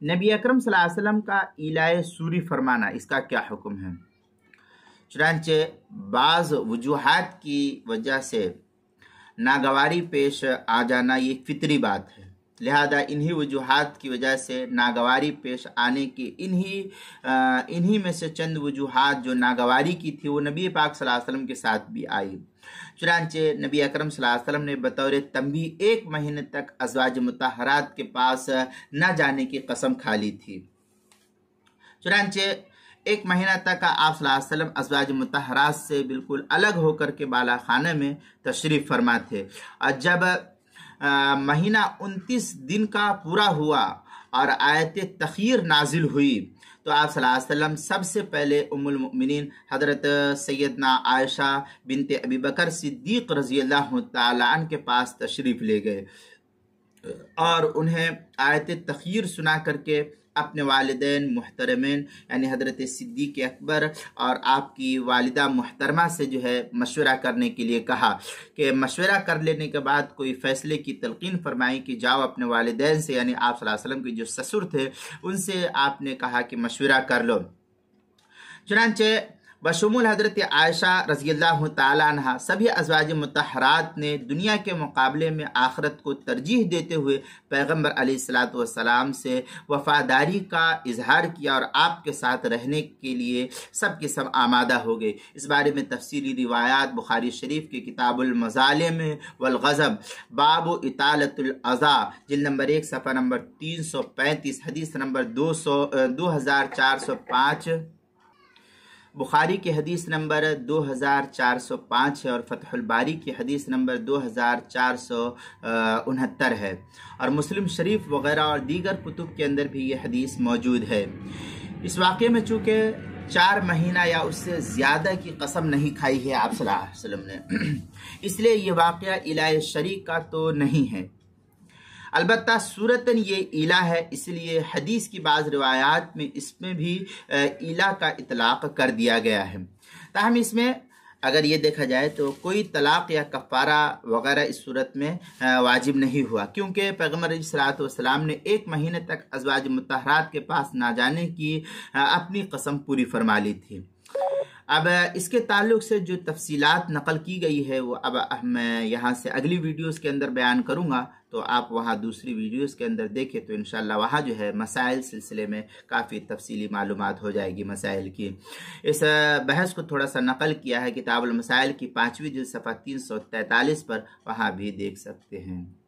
नबी अकरम सल्लल्लाहु अलैहि वसल्लम का इलाए सूरी फरमाना, इसका क्या हुक्म है? चुनांचे बाज़ वजूहात की वजह से नागवारी पेश आ जाना ये फितरी बात है। लिहाजा इन्हीं वजूहात की वजह से नागवारी पेश आने की इन्हीं में से चंद वजूहात जो नागवारी की थी वो नबी पाक सल्लल्लाहु अलैहि वसल्लम के साथ भी आई। चुनांचे नबी अकरम सल्लल्लाहु अलैहि वसल्लम ने बतौर तंबीह 1 महीने तक अज़वाज मुतहरात के पास न जाने की कसम खा ली थी। चुनांचे 1 महीना तक आप सल्लल्लाहु अलैहि वसल्लम अज़वाज मुतहरात से बिल्कुल अलग होकर के बाला खाने में तशरीफ़ फरमा थे। और जब महीना 29 दिन का पूरा हुआ और आयत तख़यीर नाजिल हुई तो आप सल्लल्लाहु अलैहि वसल्लम सबसे पहले उम्मुल मुमिनीन हज़रत सैयदना आयशा बिनते अबी बकर सिद्दीक़ रज़ियल्लाहु ताला अन्हा के पास तशरीफ़ ले गए और उन्हें आयत तख़यीर सुना करके अपने वालिदैन मुहतरमैन यानी हज़रत सिद्दीक़ अकबर और आपकी वालिदा मुहतरमा से जो है मशवरा करने के लिए कहा कि मशवरा कर लेने के बाद कोई फ़ैसले की तलक़ीन फरमाई कि जाओ अपने वालिदैन से यानी आप सल्लल्लाहु अलैहि वसल्लम के जो ससुर थे उनसे आपने कहा कि मशवरा कर लो। चुनांचे बशमूल हज़रत आयशा रज़ियल्लाहु ताला अन्हा सभी अज़वाज मुतहरात ने दुनिया के मुकाबले में आखिरत को तरजीह देते हुए पैगम्बर अलैहिस्सलातु वस्सलाम से वफ़ादारी का इजहार किया और आपके साथ रहने के लिए सब के सब आमादा हो गए। इस बारे में तफसीली रिवायात बुखारी शरीफ के किताबुल मज़ालिम वल ग़ज़ब बाब इतालतुल अज़ा जिल्द नंबर 1 सफ़ा नंबर 335 हदीस नंबर 2405 बुखारी की हदीस नंबर 2405 है और फ़तहुल बारी की हदीस नंबर 2469 है और मुस्लिम शरीफ वगैरह और दीगर कुतुब के अंदर भी ये हदीस मौजूद है। इस वाक़े में चूँकि 4 महीना या उससे ज़्यादा की कसम नहीं खाई है आप सल्लल्लाहु अलैहि वसल्लम ने, इसलिए ये वाक़या इलाए शरीक का तो नहीं है। अलबत्ता सूरतन ये इला है, इसलिए हदीस की बाज़ रिवायात में इसमें भी इला का इतलाक़ कर दिया गया है। ताहम इसमें अगर ये देखा जाए तो कोई तलाक़ या कफ़ारा वगैरह इस सूरत में वाजिब नहीं हुआ, क्योंकि पैगम्बर अलैहिस्सलातु वस्सलाम ने 1 महीने तक अज़वाज मुतहरात के पास ना जाने की अपनी कसम पूरी फरमा ली थी। अब इसके ताल्लुक़ से जो तफसीलात नक़ल की गई है वो अब मैं यहाँ से अगली वीडियोस के अंदर बयान करूँगा, तो आप वहाँ दूसरी वीडियोस के अंदर देखें तो इंशाअल्लाह वहाँ जो है मसाइल सिलसिले में काफ़ी तफसीली मालूमात हो जाएगी मसाइल की। इस बहस को थोड़ा सा नक़ल किया है किताबुल मसाइल की 5वीं जिल्द सफ़ा 343 पर, वहाँ भी देख सकते हैं।